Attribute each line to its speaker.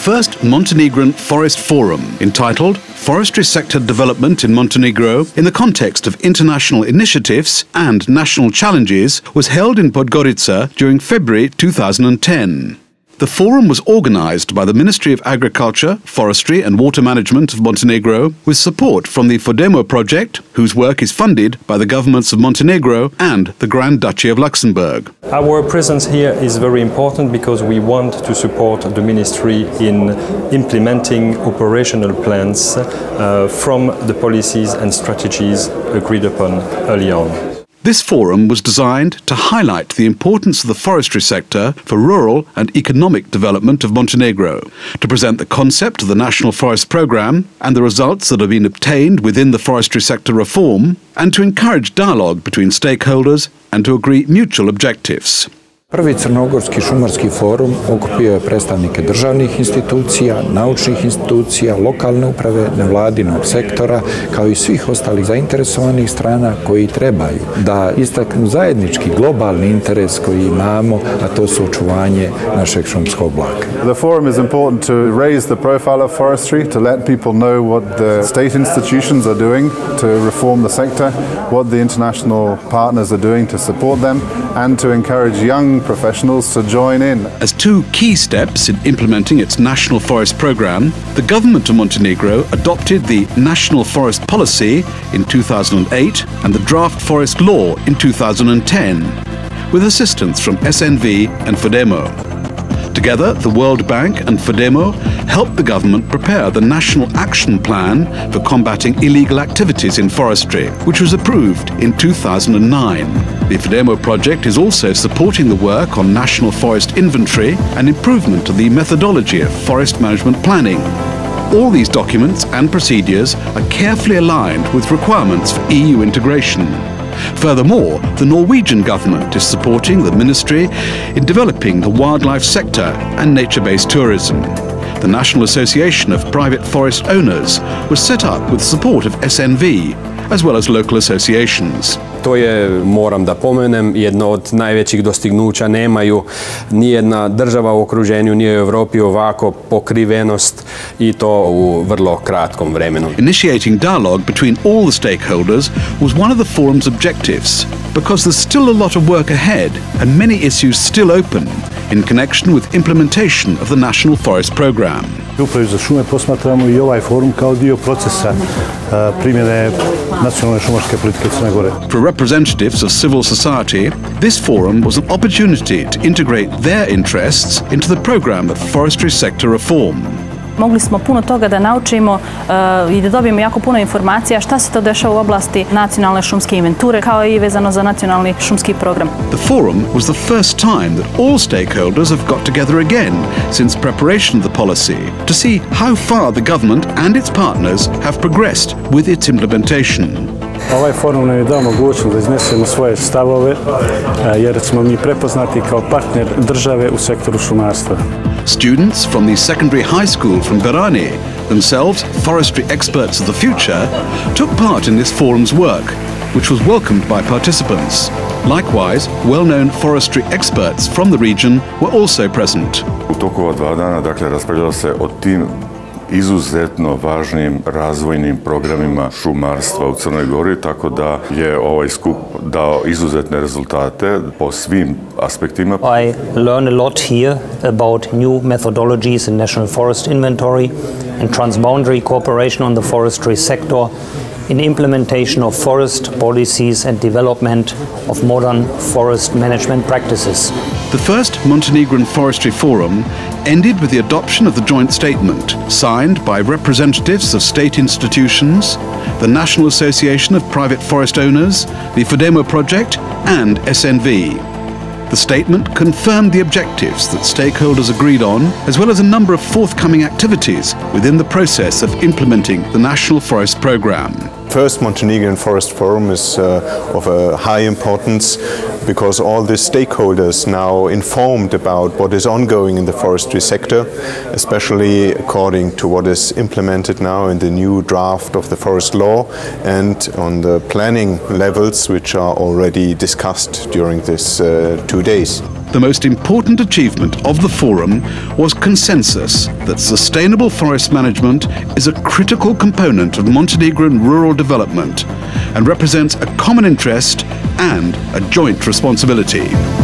Speaker 1: first Montenegrin Forest Forum, entitled Forestry Sector Development in Montenegro in the Context of International Initiatives and National Challenges, was held in Podgorica during February 2010. The forum was organised by the Ministry of Agriculture, Forestry and Water Management of Montenegro with support from the Fodemo project, whose work is funded by the governments of Montenegro and the Grand Duchy of Luxembourg.
Speaker 2: Our presence here is very important because we want to support the ministry in implementing operational plans from the policies and strategies agreed upon early on.
Speaker 1: This forum was designed to highlight the importance of the forestry sector for rural and economic development of Montenegro, to present the concept of the National Forest Programme and the results that have been obtained within the forestry sector reform, and to encourage dialogue between stakeholders and to agree mutual objectives.
Speaker 3: Prvi Crnogorski šumarski forum okupio je predstavnike državnih institucija, naučnih institucija, lokalne uprave, nevladinog sektora, kao i svih ostalih zainteresovanih strana koji trebaju da istaknu zajednički globalni interes koji imamo, a to su očuvanje našeg šumskog blaga.
Speaker 4: The forum is important to raise the profile of forestry, to let people know what the state institutions are doing to reform the sector, what the international partners are doing to support them, and to encourage young professionals to join in.
Speaker 1: As two key steps in implementing its National Forest Programme, the government of Montenegro adopted the National Forest Policy in 2008 and the Draft Forest Law in 2010, with assistance from SNV and Fodemo. Together, the World Bank and Fodemo helped the government prepare the National Action Plan for combating illegal activities in forestry, which was approved in 2009. The Fodemo project is also supporting the work on national forest inventory and improvement of the methodology of forest management planning. All these documents and procedures are carefully aligned with requirements for EU integration. Furthermore, the Norwegian government is supporting the ministry in developing the wildlife sector and nature-based tourism. The National Association of Private Forest Owners was set up with support of SNV, as well as local associations.
Speaker 5: To je, moram da pomenem, jedno od najvećih dostignuća. Nemaju nijedna država u okruženju, ni u Europi ovako pokrivenost i to u vrlo kratkom vremenu.
Speaker 1: Initiating dialogue between all the stakeholders was one of the forum's objectives, because there's still a lot of work ahead and many issues still open in connection with implementation of the National Forest Programme.
Speaker 6: Upravi za šume posmatramo i ovaj forum kao dio procesa primjene nacionalne šumarske politike Crne Gore.
Speaker 1: For representatives of civil society, this forum was an opportunity to integrate their interests into the program of forestry sector reform.
Speaker 7: Mogli smo puno toga da naučimo i da dobijemo jako puno informacija šta se to dešava u oblasti nacionalne šumske inventure, kao i vezano za nacionalni šumski program.
Speaker 1: The forum was the first time that all stakeholders have got together again since preparation of the policy to see how far the government and its partners have progressed with its implementation.
Speaker 6: Ovaj forum nam je dao mogućnost da iznesemo svoje stavove, jer smo mi prepoznati kao partner države u sektoru šumarstva.
Speaker 1: Students from the secondary high school from Berani, themselves forestry experts of the future, took part in this forum's work, which was welcomed by participants. Likewise, well-known forestry experts from the region were also present.
Speaker 8: U toku ova 2 dana, dakle, raspravljalo se o tim izuzetno važnim razvojnim programima šumarstva u Crnoj Gori, tako da je ovaj skup dao izuzetne rezultate po svim aspektima.
Speaker 9: I learn a lot here about new methodologies in national forest inventory and transboundary cooperation on the forestry sector, in implementation of forest policies and development of modern forest management practices.
Speaker 1: The first Montenegrin Forestry Forum ended with the adoption of the joint statement, signed by representatives of state institutions, the National Association of Private Forest Owners, the Fodemo Project, and SNV. The statement confirmed the objectives that stakeholders agreed on, as well as a number of forthcoming activities within the process of implementing the National Forest Programme.
Speaker 10: First Montenegrin Forest Forum is of a high importance because all the stakeholders now informed about what is ongoing in the forestry sector, especially according to what is implemented now in the new draft of the forest law and on the planning levels which are already discussed during this 2 days.
Speaker 1: the most important achievement of the forum was consensus that sustainable forest management is a critical component of Montenegrin rural development and represents a common interest and a joint responsibility.